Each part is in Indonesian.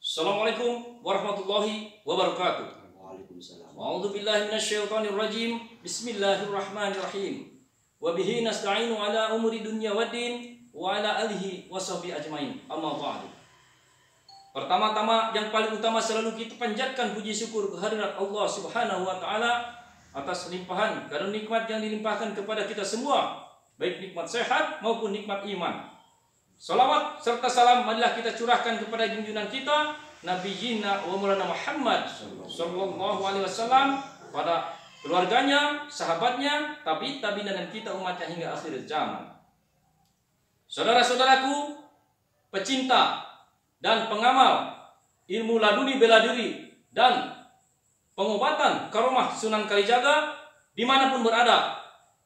Assalamualaikum warahmatullahi wabarakatuh. Waalaikumsalam. A'udzu billahi minasyaitonir rajim. Bismillahirrahmanirrahim. Wa bihi nasta'inu ala umuri dunya waddin wa ala alihi washabihi ajmain. Amma ba'du. Pertama-tama yang paling utama selalu kita panjatkan puji syukur kehadirat Allah Subhanahu wa taala atas limpahan karena nikmat yang dilimpahkan kepada kita semua, baik nikmat sehat maupun nikmat iman. Salawat serta salam marilah kita curahkan kepada junjungan kita Nabi Yina wa Maulana Muhammad sallallahu alaihi wasallam, pada keluarganya, sahabatnya, tabi'in dan kita umatnya hingga akhir zaman. Saudara-saudaraku, pecinta dan pengamal ilmu laduni bela diri dan pengobatan karomah Sunan Kalijaga dimanapun berada,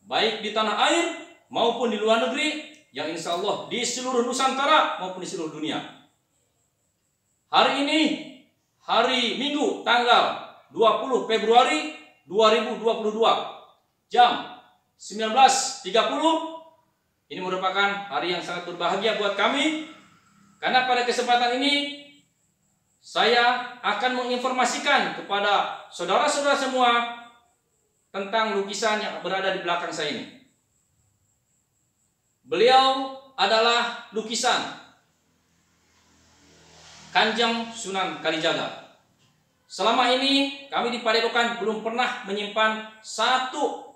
baik di tanah air maupun di luar negeri, yang insya Allah di seluruh Nusantara maupun di seluruh dunia. Hari ini, hari Minggu tanggal 20 Februari 2022, jam 19.30, ini merupakan hari yang sangat berbahagia buat kami, karena pada kesempatan ini saya akan menginformasikan kepada saudara-saudara semua tentang lukisan yang berada di belakang saya ini. Beliau adalah lukisan Kanjeng Sunan Kalijaga. Selama ini kami di Padepokan belum pernah menyimpan satu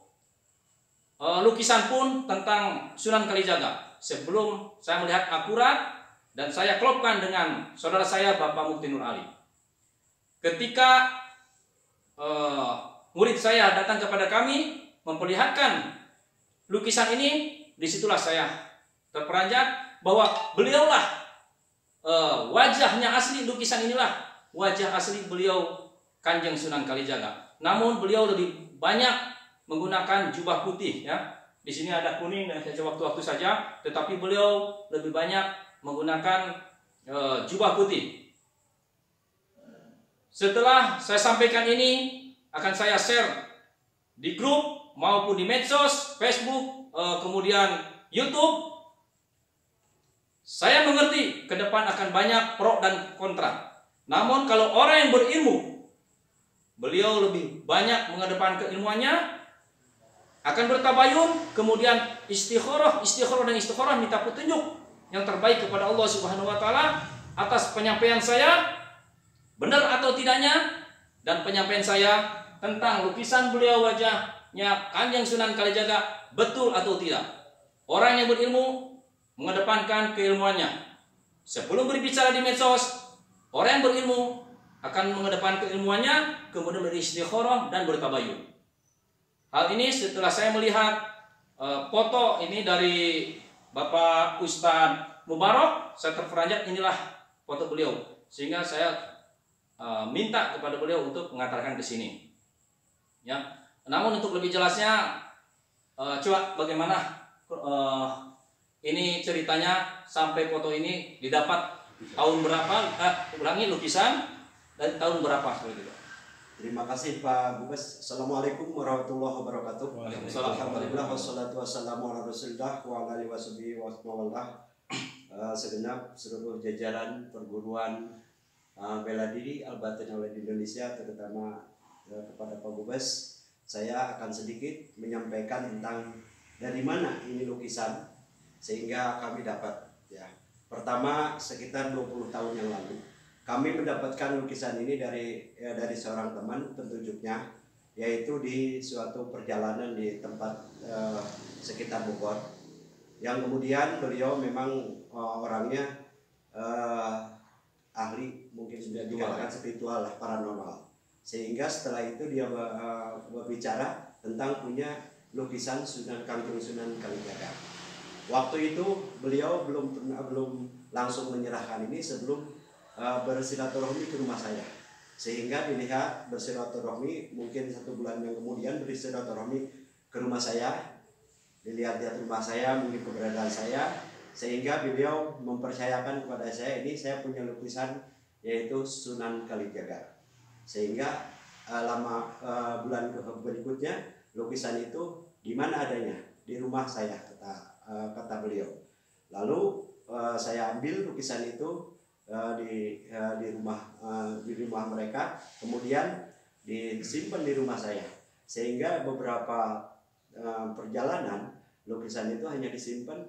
lukisan pun tentang Sunan Kalijaga sebelum saya melihat akurat dan saya klopkan dengan saudara saya Bapak Mukti Nur Ali. Ketika murid saya datang kepada kami memperlihatkan lukisan ini, disitulah saya terperanjat bahwa beliaulah wajahnya asli. Lukisan inilah wajah asli beliau Kanjeng Sunan Kalijaga. Namun beliau lebih banyak menggunakan jubah putih, ya. Di sini ada kuning dan waktu-waktu saja, tetapi beliau lebih banyak menggunakan jubah putih. Setelah saya sampaikan ini, akan saya share di grup maupun di medsos, Facebook, kemudian YouTube. Saya mengerti ke depan akan banyak pro dan kontra. Namun kalau orang yang berilmu, beliau lebih banyak mengedepankan keilmuannya, akan bertabayun, kemudian istikharah minta petunjuk yang terbaik kepada Allah Subhanahu wa taala atas penyampaian saya, benar atau tidaknya, dan penyampaian saya tentang lukisan beliau wajahnya Kanjeng Sunan Kalijaga betul atau tidak. Orang yang berilmu mengedepankan keilmuannya. Sebelum berbicara di medsos, orang yang berilmu akan mengedepankan keilmuannya, kemudian beristikharah dan bertabayun. Hal ini setelah saya melihat foto ini dari Bapak Ustadz Mubarak, saya terperanjat, inilah foto beliau. Sehingga saya minta kepada beliau untuk mengantarkan ke sini. Ya. Namun untuk lebih jelasnya, coba bagaimana ini ceritanya sampai foto ini didapat tahun berapa? Ulangi, lukisan dan tahun berapa seperti itu. Terima kasih Pak Bubes. Assalamualaikum warahmatullahi wabarakatuh. Waalaikumsalam. Alhamdulillah wassalatu wassalamu ala Rasulillah wa ala alihi washabihi wa mawallah. Segenap seluruh jajaran perguruan bela diri Al-Batin Awalid Indonesia, terutama kepada Pak Bubes, saya akan sedikit menyampaikan tentang dari mana ini lukisan sehingga kami dapat, ya. Pertama, sekitar 20 tahun yang lalu kami mendapatkan lukisan ini dari seorang teman penunjuknya, yaitu di suatu perjalanan di tempat sekitar Bogor, yang kemudian beliau memang orangnya ahli, mungkin sudah dikatakan spiritual lah, paranormal. Sehingga setelah itu dia berbicara tentang punya lukisan Kanjeng Sunan Kalijaga. Waktu itu beliau belum langsung menyerahkan ini sebelum bersilaturahmi ke rumah saya. Sehingga dilihat bersilaturahmi, mungkin 1 bulan yang kemudian bersilaturahmi ke rumah saya, dilihat-lihat rumah saya, mungkin keberadaan saya, sehingga beliau mempercayakan kepada saya, ini saya punya lukisan yaitu Sunan Kalijaga. Sehingga bulan berikutnya lukisan itu di mana adanya? Di rumah saya, kata beliau. Lalu saya ambil lukisan itu di rumah mereka, kemudian disimpan di rumah saya, sehingga beberapa perjalanan lukisan itu hanya disimpan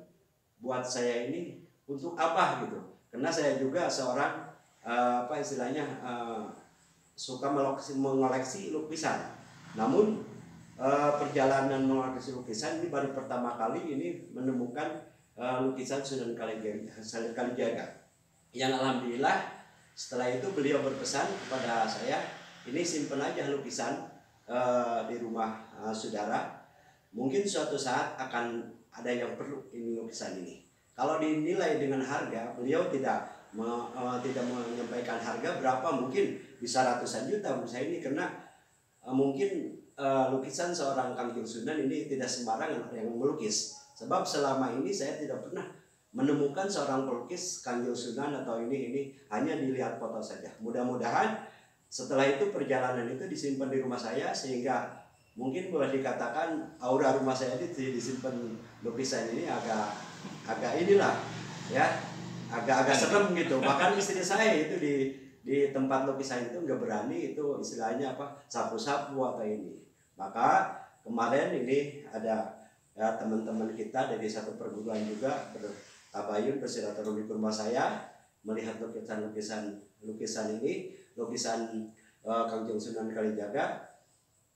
buat saya ini untuk apa gitu, karena saya juga seorang apa istilahnya suka mengoleksi lukisan. Namun perjalanan mengoleksi lukisan ini baru pertama kali ini menemukan lukisan Sunan Kalijaga, yang alhamdulillah setelah itu beliau berpesan kepada saya, ini simpen aja lukisan di rumah saudara, mungkin suatu saat akan ada yang perlu ini lukisan ini. Kalau dinilai dengan harga, beliau tidak menyampaikan harga berapa, mungkin bisa ratusan juta menurut saya ini, karena mungkin lukisan seorang Kangjeng Sunan ini tidak sembarangan yang melukis. Sebab selama ini saya tidak pernah menemukan seorang pelukis Kangjeng Sunan atau ini hanya dilihat foto saja. Mudah-mudahan setelah itu perjalanan itu disimpan di rumah saya, sehingga mungkin boleh dikatakan aura rumah saya ini disimpan lukisan ini agak inilah ya, agak serem gitu. Bahkan istri saya itu di tempat lukisan itu nggak berani itu istilahnya apa, sapu-sapu atau ini. Maka kemarin ini ada ya, teman-teman kita dari satu perguruan juga bertabayun bersilaturahmi ke rumah saya, melihat lukisan ini, lukisan Kangjeng Sunan Kalijaga.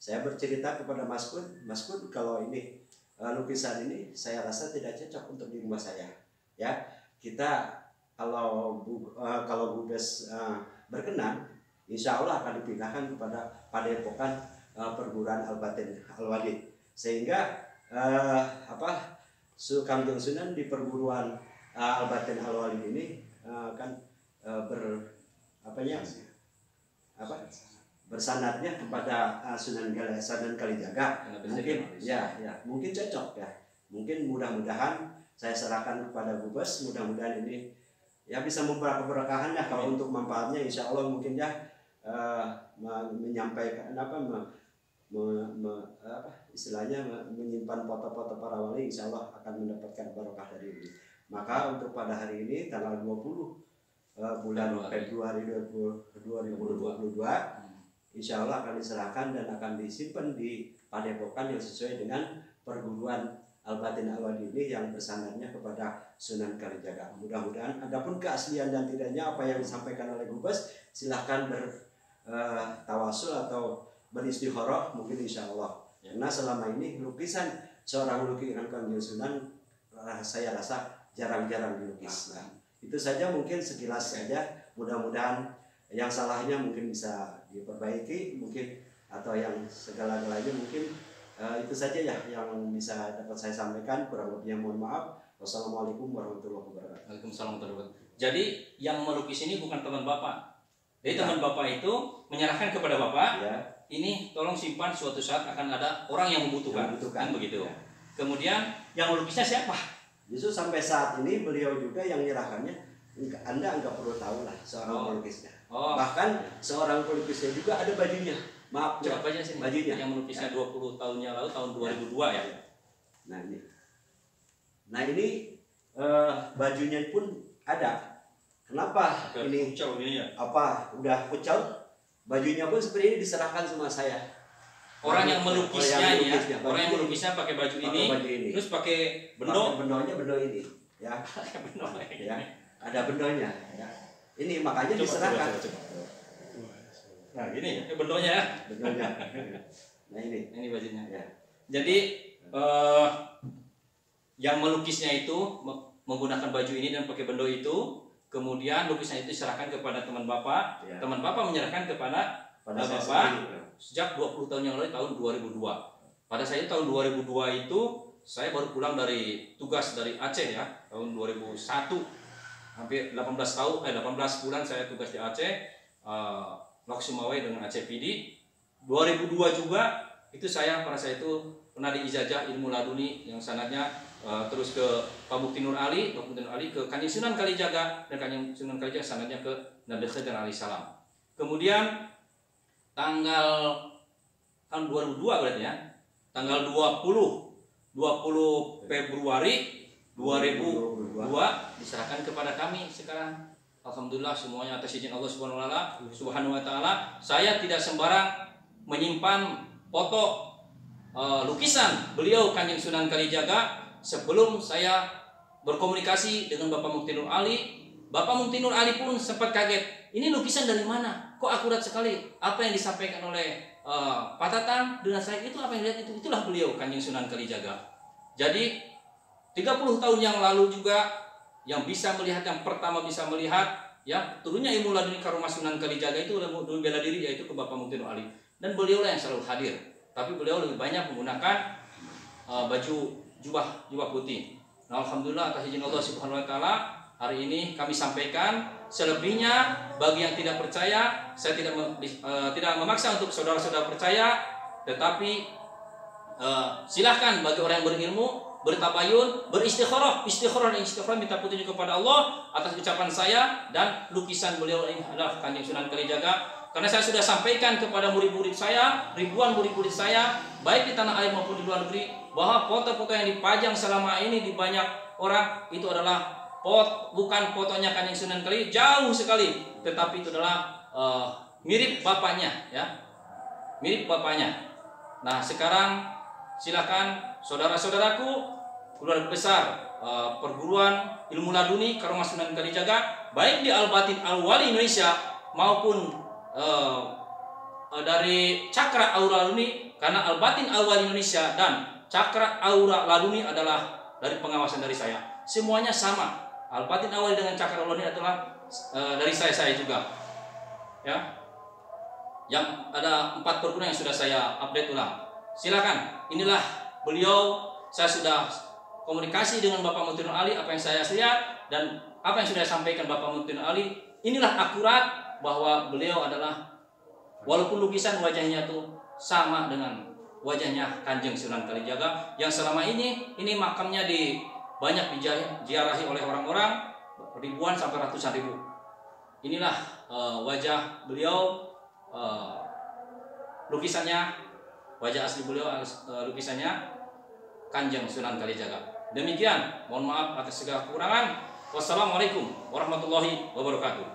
Saya bercerita kepada Mas Kun, kalau ini lukisan ini saya rasa tidak cocok untuk di rumah saya. Ya, kita kalau Bu Bes berkenan, insya Allah akan dipindahkan kepada Padepokan Perguruan Al-Batin Al-Walid, sehingga Kangjeng Sunan di Perguruan Al-Batin Al-Walid ini kan bersanadnya kepada Sunan Kalijaga. Mungkin mungkin cocok ya. Mungkin mudah-mudahan saya serahkan kepada Bu Bes, mudah-mudahan ini ya bisa membawa keberkahan ya. Kalau untuk manfaatnya insya Allah mungkin ya menyampaikan istilahnya menyimpan foto-foto para wali, insya Allah akan mendapatkan barokah dari ini. Maka untuk pada hari ini tanggal 20 bulan Februari 2022, insya Allah akan diserahkan dan akan disimpan di Padepokan yang sesuai dengan Perguruan Al-Batin Al-Walid ini yang bersanadnya kepada Sunan Kalijaga. Mudah-mudahan adapun keaslian dan tidaknya apa yang disampaikan oleh Gubes, silahkan bertawasul atau beristikharah mungkin insya Allah. Karena selama ini lukisan seorang lukisan Kangjeng Sunan saya rasa jarang-jarang dilukis. Nah, itu saja mungkin sekilas saja. Mudah-mudahan yang salahnya mungkin bisa diperbaiki, mungkin atau yang segala-galanya mungkin itu saja ya yang bisa dapat saya sampaikan. Kurang lebihnya mohon maaf. Wassalamualaikum warahmatullahi wabarakatuh. Waalaikumsalam warahmatullahi wabarakatuh. Jadi yang melukis ini bukan teman Bapak. Jadi teman Bapak itu menyerahkan kepada Bapak. Ya. Ini tolong simpan, suatu saat akan ada orang yang membutuhkan. Kan begitu. Ya. Kemudian yang melukisnya siapa? Justru sampai saat ini beliau juga yang menyerahkannya. Anda nggak perlu tahu lah seorang pelukisnya. Bahkan seorang pelukisnya juga ada bajunya. Maaf, coba baca sini. Bajunya yang melukisnya 20 tahunnya lalu, tahun 2002 ya. Nah ini bajunya pun ada. Kenapa ini? Pucal ini ya. Udah pucal? Bajunya pun seperti ini diserahkan sama saya. Orang yang melukisnya ya. Orang yang melukisnya pakai baju ini. Terus pakai bendo. Bendonya bendo ini. Ya. Bendo ya. Ada bendonya. Ya. Ini makanya diserahkan. Nah gini bendonya ya. Bendonya. Nah ini bajunya. Ya. Jadi yang melukisnya itu menggunakan baju ini dan pakai bendo itu. Kemudian lukisan itu diserahkan kepada teman Bapak. Ya. Teman Bapak menyerahkan kepada Bapak sejak 20 tahun yang lalu, tahun 2002. Pada saat itu tahun 2002 itu saya baru pulang dari tugas dari Aceh ya, tahun 2001. Hampir 18 bulan saya tugas di Aceh, Loksumawai dengan Aceh PD. 2002 juga itu pada saat itu pernah diijazah ilmu laduni yang sanadnya terus ke Pak Mukti Nur Ali, ke Kanjeng Sunan Kalijaga, dan Kanjeng Sunan Kalijaga sanadnya ke Nabi Khidir alaihissalam. Kemudian tahun 2002 berarti ya, tanggal 20 Februari 2002 diserahkan kepada kami sekarang Alhamdulillah semuanya atas izin Allah Subhanahu wa taala. Saya tidak sembarang menyimpan foto lukisan beliau Kanjeng Sunan Kalijaga. Sebelum saya berkomunikasi dengan Bapak Mukti Nur Ali, Bapak Mukti Nur Ali pun sempat kaget. Ini lukisan dari mana? Kok akurat sekali? Apa yang disampaikan oleh Pak Tatang dengan saya itu apa yang lihat itu? Itulah beliau Kanjeng Sunan Kalijaga. Jadi 30 tahun yang lalu juga yang bisa melihat, yang pertama bisa melihat ya turunnya ilmu laduni karomah Sunan Kalijaga itu ilmu bela diri, yaitu ke Bapak Mukti Nur Ali, dan beliau lah yang selalu hadir. Tapi beliau lebih banyak menggunakan baju jubah putih. Nah, alhamdulillah atas izin Allah Subhanahu wa taala hari ini kami sampaikan. Selebihnya bagi yang tidak percaya, saya tidak memaksa untuk saudara-saudara percaya, tetapi silahkan bagi orang yang berilmu bertabayun, beristikharah, minta petunjuk kepada Allah atas ucapan saya dan lukisan beliau ini adalah Kanjeng Sunan Kalijaga. Karena saya sudah sampaikan kepada murid-murid saya, ribuan murid-murid saya, baik di tanah air maupun di luar negeri, bahwa foto-foto yang dipajang selama ini di banyak orang itu adalah bukan fotonya Kanjeng Sunan Kalijaga, jauh sekali, tetapi itu adalah mirip bapaknya, ya, mirip bapaknya. Nah, sekarang silakan saudara-saudaraku, keluarga besar perguruan ilmu laduni karomah Sunan Kalijaga, baik di Al-Batin Al-Wali Indonesia maupun dari Cakra Aura Laduni, karena Al-Batin Al-Wali Indonesia dan Cakra Aura Laduni adalah dari pengawasan dari saya. Semuanya sama. Al-Batin Al-Wali dengan Cakra Aura Laduni adalah dari saya juga. Ya. Yang ada 4 perguruan yang sudah saya update ulang. Silakan. Inilah beliau. Saya sudah komunikasi dengan Bapak Mukti Nur Ali, apa yang saya lihat dan apa yang sudah sampaikan Bapak Mukti Nur Ali. Inilah akurat bahwa beliau adalah, walaupun lukisan wajahnya itu sama dengan wajahnya Kanjeng Sunan Kalijaga yang selama ini makamnya banyak diziarahi oleh orang-orang, ribuan sampai ratusan ribu. Inilah wajah beliau, lukisannya, wajah asli beliau, lukisannya Kanjeng Sunan Kalijaga. Demikian, mohon maaf atas segala kekurangan. Wassalamualaikum warahmatullahi wabarakatuh.